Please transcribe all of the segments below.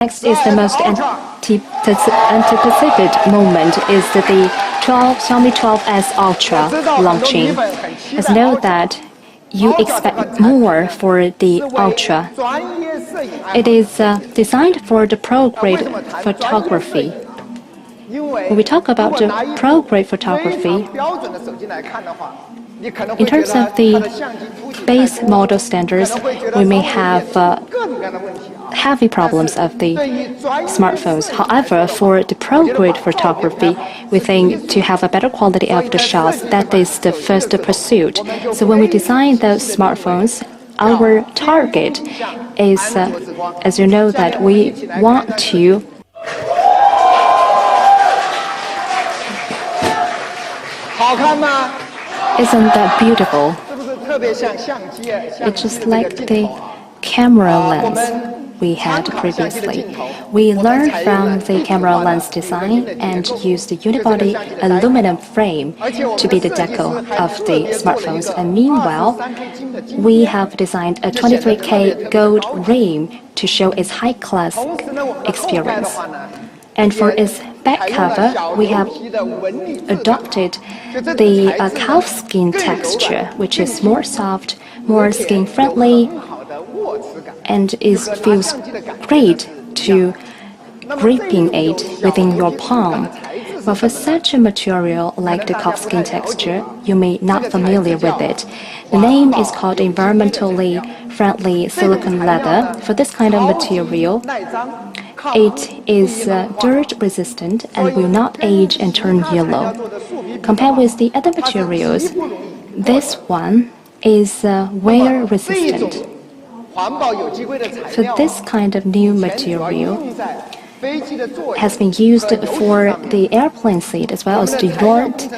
Next is the most anticipated moment is the Xiaomi 12S Ultra launching. As know that you expect more for the Ultra. It is designed for the pro-grade photography. When we talk about the pro-grade photography, in terms of the base model standards, we may have heavy problems of the smartphones. However, for the pro-grade photography, we think to have a better quality of the shots, that is the first pursuit. So when we design those smartphones, our target is, as you know, that we want to Isn't that beautiful? It's just like the camera lens we had previously. We learned from the camera lens design and used the unibody aluminum frame to be the decal of the smartphones. And meanwhile, we have designed a 23K gold rim to show its high-class experience. And for its back cover, we have adopted the calf skin texture, which is more soft, more skin-friendly, and feels great to gripping it within your palm. But for such a material like the calf skin texture, you may not familiar with it. The name is called environmentally friendly silicone leather. For this kind of material, it is dirt resistant and will not age and turn yellow. Compared with the other materials, this one is wear resistant. So this kind of new material has been used for the airplane seat as well as the yacht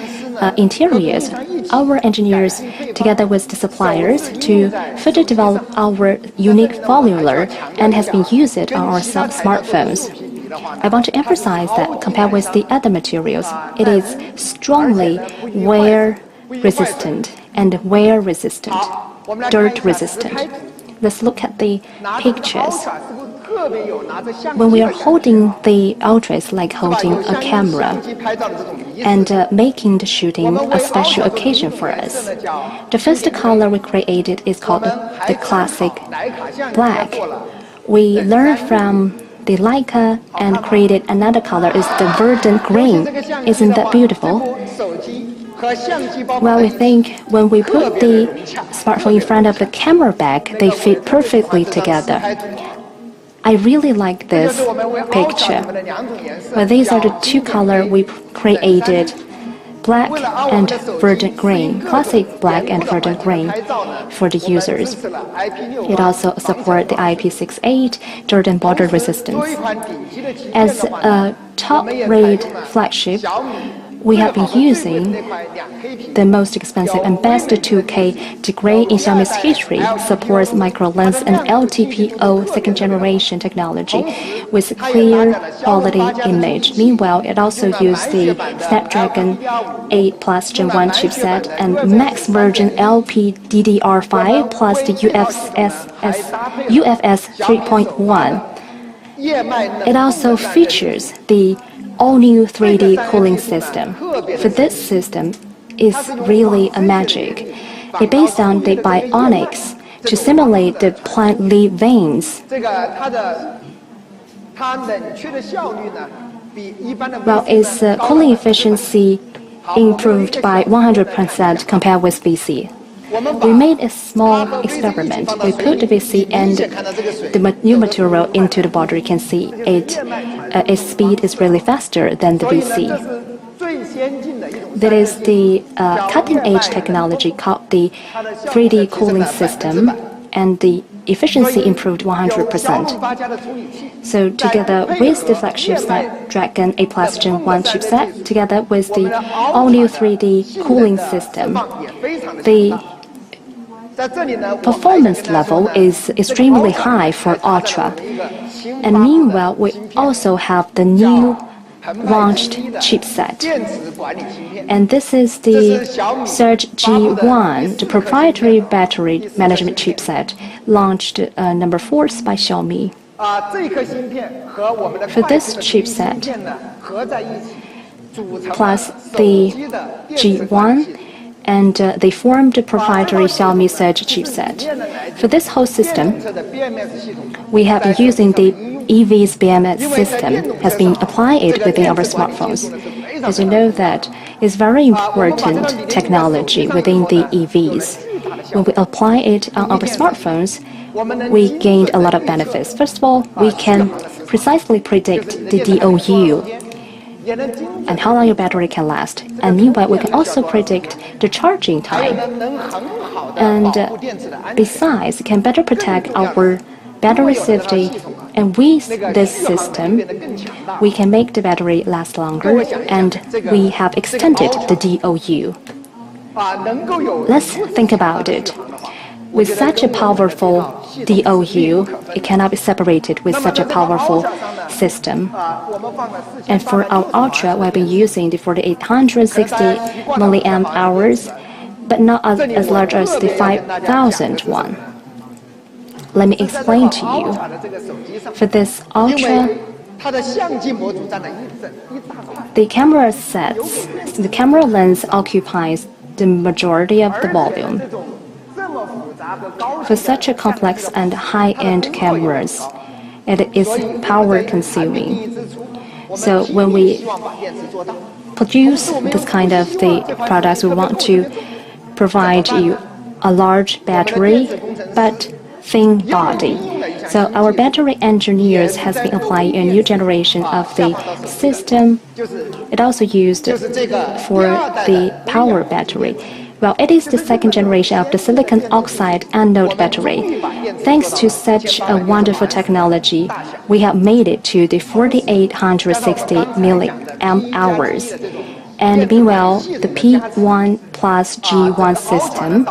interiors. Our engineers, together with the suppliers, to further develop our unique volular and has been used on our smartphones. I want to emphasize that compared with the other materials, it is strongly wear resistant and wear resistant, dirt resistant. Let's look at the pictures. When we are holding the Ultra, it's like holding a camera and making the shooting a special occasion for us. The first color we created is called the classic black. We learned from the Leica and created another color, is the verdant green. Isn't that beautiful? Well, we think when we put the smartphone in front of the camera back, they fit perfectly together. I really like this picture. Well, these are the two colors we created, black and verdant green, classic black and verdant green for the users. It also supports the IP68 dirt and border resistance. As a top-rate flagship, we have been using the most expensive and best 2K degree in Xiaomi's history, supports micro lens and LTPO second generation technology with clear quality image. Meanwhile, it also used the Snapdragon 8 Plus Gen 1 chipset and max version LPDDR5 plus the UFS 3.1. It also features the all-new 3D cooling system. For this system is really a magic. It's based on the bionics to simulate the plant leaf veins. Well, its cooling efficiency improved by 100% compared with VC. We made a small experiment. We put the VC and the new material into the bottle. You can see its speed is really faster than the VC. There is the cutting-edge technology called the 3D cooling system, and the efficiency improved 100%. So together with the flagship Snapdragon 8 Plus Gen 1 chipset, together with the all-new 3D cooling system, the performance level is extremely high for Ultra. And meanwhile, we also have the new launched chipset. And this is the Surge G1, the proprietary battery management chipset, launched number 4 by Xiaomi. For this chipset, plus the G1, and they formed the proprietary Xiaomi Surge chipset. For this whole system, we have been using the EV's BMS system has been applied within our smartphones. As you know that it's very important technology within the EVs. When we apply it on our smartphones, we gained a lot of benefits. First of all, we can precisely predict the DOU and how long your battery can last. And meanwhile, we can also predict the charging time. And besides, it can better protect our battery safety. And with this system, we can make the battery last longer, and we have extended the DOU. Let's think about it. With such a powerful DOU, it cannot be separated with such a powerful system. And for our Ultra, we have been using the 4860 milliamp hours, but not as large as the 5000 one. Let me explain to you. For this Ultra, the camera lens occupies the majority of the volume. For such a complex and high-end cameras, it is power-consuming. So when we produce this kind of the products, we want to provide you a large battery, but thin body. So our battery engineers has been applying a new generation of the system. It also used for the power battery. Well, it is the second generation of the silicon oxide anode battery. Thanks to such a wonderful technology, we have made it to the 4860 milliamp hours. And meanwhile, the P1 plus G1 system,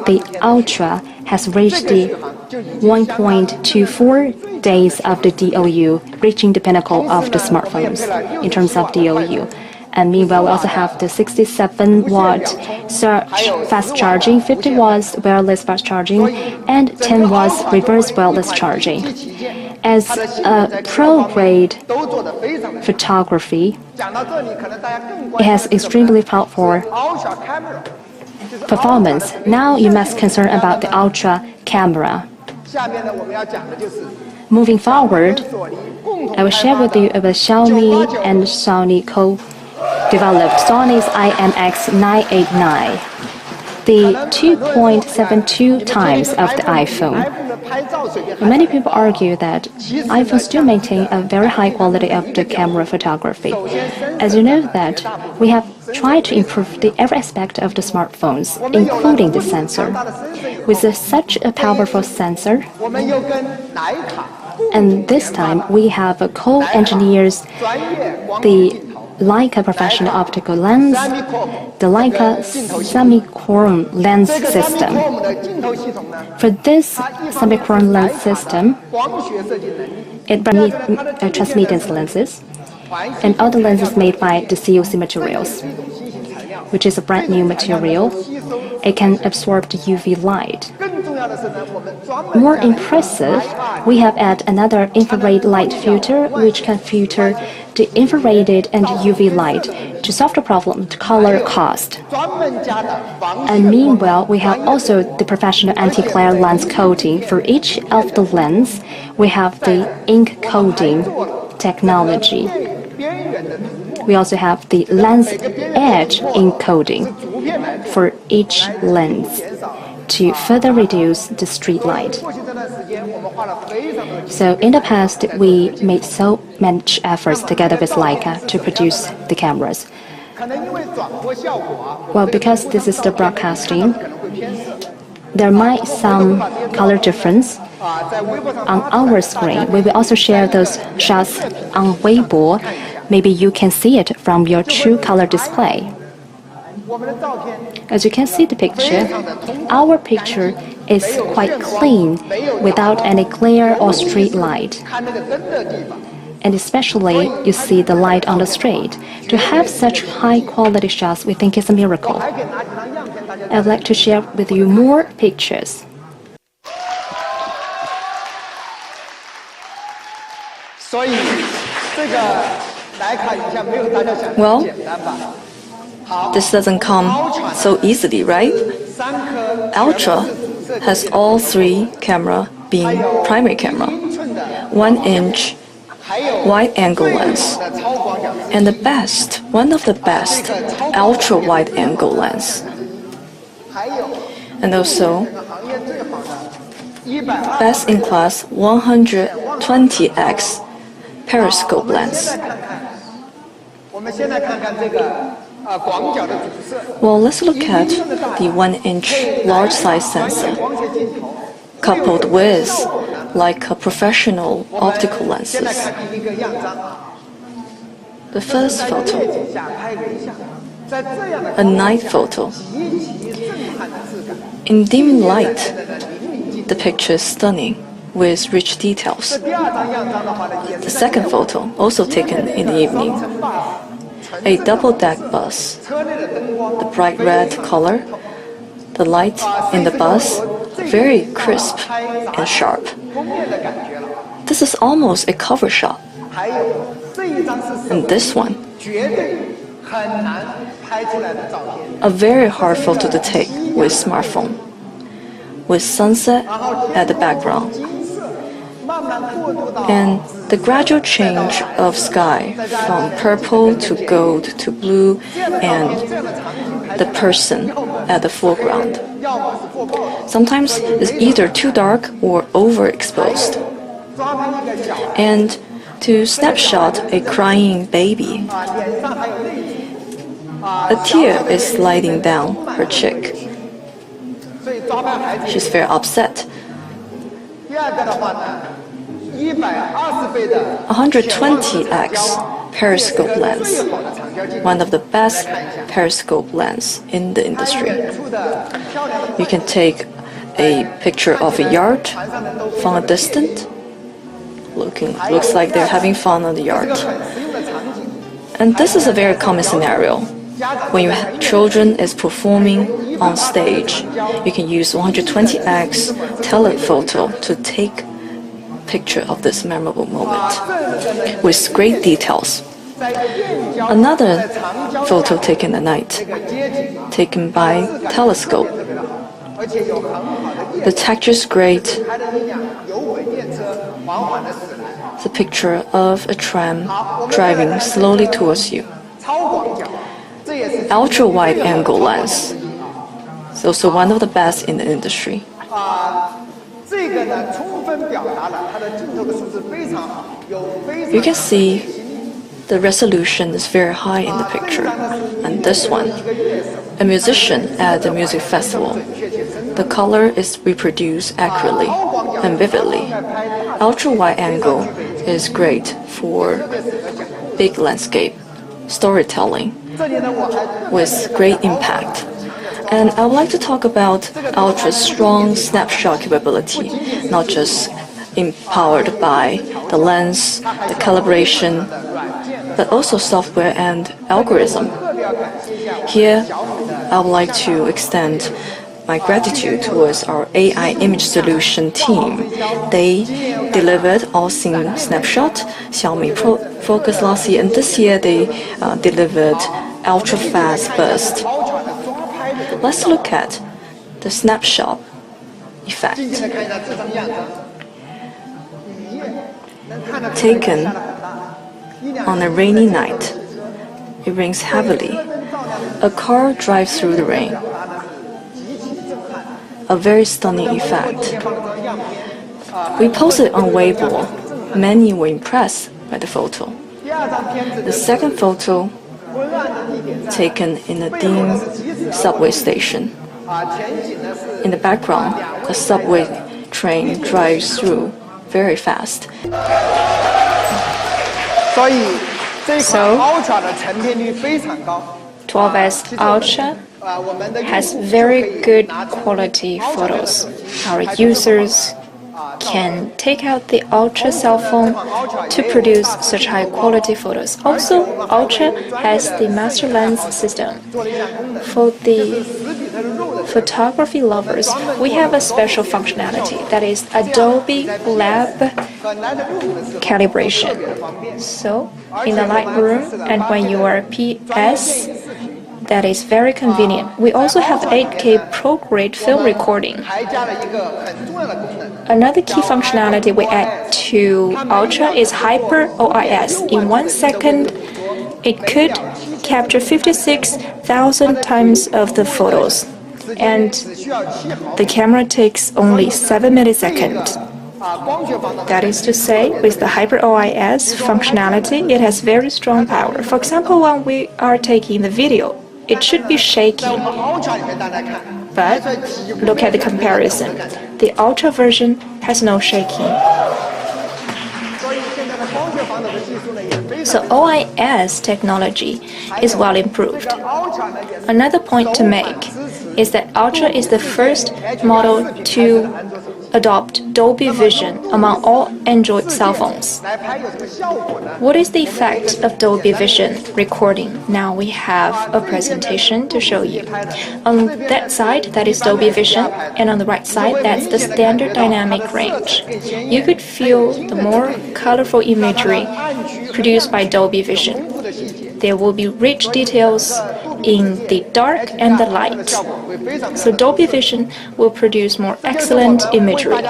the Ultra, has reached the 1.24 days of the DOU, reaching the pinnacle of the smartphones in terms of DOU. And meanwhile, we also have the 67-watt fast charging, 50 watts wireless fast charging, and 10 watts reverse wireless charging. As a pro-grade photography, it has extremely powerful performance. Now you must concern about the Ultra camera. Moving forward, I will share with you about Xiaomi and Sony co-developed Sony's IMX989, the 2.72 times of the iPhone. Many people argue that iPhones do maintain a very high quality of the camera photography. As you know that we have tried to improve every aspect of the smartphones, including the sensor. With such a powerful sensor, and this time we have co-engineers the Leica professional optical lens, the Leica semi-chrome lens system. For this semi-chrome lens system, it transmittance lenses, and all the lenses made by the COC materials, which is a brand new material. It can absorb the UV light. More impressive, we have added another infrared light filter, which can filter the infrared and UV light to solve the problem to color cost. And meanwhile, we have also the professional anti-glare lens coating. For each of the lens, we have the ink coating technology. We also have the lens edge ink coating for each lens to further reduce the street light. So in the past, we made so much efforts together with Leica to produce the cameras. Well, because this is the broadcasting, there might some color difference on our screen. We will also share those shots on Weibo. Maybe you can see it from your true color display. As you can see the picture, our picture is quite clean without any glare or street light. And especially you see the light on the street. To have such high quality shots, we think is a miracle. I would like to share with you more pictures. Well, this doesn't come so easily, right? Ultra has all three cameras being primary camera, 1-inch wide-angle lens, and one of the best ultra-wide-angle lens, and also best-in-class 120x Periscope Lens. Well, let's look at the 1-inch large-size sensor, coupled with Leica professional optical lenses. The first photo, a night photo. In dim light, the picture is stunning with rich details. The second photo, also taken in the evening, a double-deck bus. The bright red color, the light in the bus, very crisp and sharp. This is almost a cover shot. And this one, a very hard photo to take with smartphone, with sunset at the background, and the gradual change of sky from purple to gold to blue, and the person at the foreground. Sometimes it's either too dark or overexposed. And to snapshot a crying baby, a tear is sliding down her cheek. She's very upset. 120x Periscope lens, one of the best Periscope lens in the industry. You can take a picture of a yard from a distance. Looks like they're having fun on the yard. And this is a very common scenario. When your children is performing on stage, you can use 120x telephoto to take picture of this memorable moment with great details. Another photo taken at night, taken by telescope. The texture is great. It's a picture of a tram driving slowly towards you. Ultra wide angle lens. It's also one of the best in the industry. You can see the resolution is very high in the picture. And this one, a musician at a music festival. The color is reproduced accurately and vividly. Ultra wide angle is great for big landscape storytelling with great impact. And I would like to talk about ultra strong snapshot capability, not just empowered by the lens, the calibration, but also software and algorithm. Here, I would like to extend my gratitude towards our AI image solution team. They delivered all-scene snapshot, Xiaomi focus last year, and this year they delivered ultra-fast burst. Let's look at the snapshot effect. Taken on a rainy night, it rains heavily. A car drives through the rain. A very stunning effect. We posted on Weibo. Many were impressed by the photo. The second photo, taken in a dim subway station. In the background, a subway train drives through very fast. So, 12S Ultra has very good quality photos. Our users can take out the Ultra cell phone to produce such high quality photos. Also, Ultra has the master lens system. For the photography lovers, we have a special functionality that is Adobe Lab calibration. So, in the Lightroom and when you are PS, that is very convenient. We also have 8K ProGrade film recording. Another key functionality we add to Ultra is Hyper OIS. In 1 second, it could capture 56,000 times of the photos, and the camera takes only 7 milliseconds. That is to say, with the Hyper OIS functionality, it has very strong power. For example, when we are taking the video, it should be shaking. But look at the comparison. The Ultra version has no shaking. So OIS technology is well improved. Another point to make is that Ultra is the first model to adopt Dolby Vision among all Android cell phones. What is the effect of Dolby Vision recording? Now we have a presentation to show you. On that side, that is Dolby Vision, and on the right side, that's the standard dynamic range. You could feel the more colorful imagery produced by Dolby Vision. There will be rich details in the dark and the light. So Dolby Vision will produce more excellent imagery.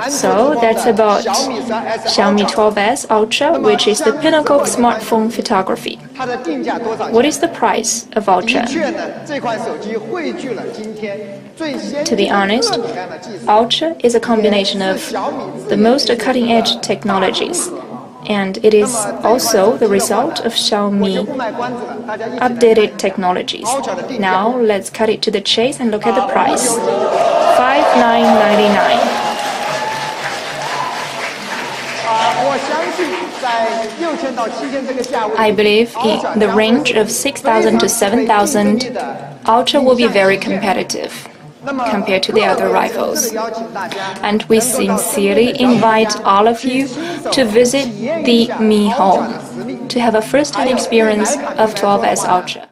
So that's about Xiaomi 12S Ultra, which is the pinnacle of smartphone photography. What is the price of Ultra? To be honest, Ultra is a combination of the most cutting-edge technologies, and it is also the result of Xiaomi updated technologies. Now let's cut it to the chase and look at the price. $5,999. I believe in the range of 6,000 to 7,000, Ultra will be very competitive compared to the other rivals. And we sincerely invite all of you to visit the Mi Home to have a first-hand experience of 12S Ultra.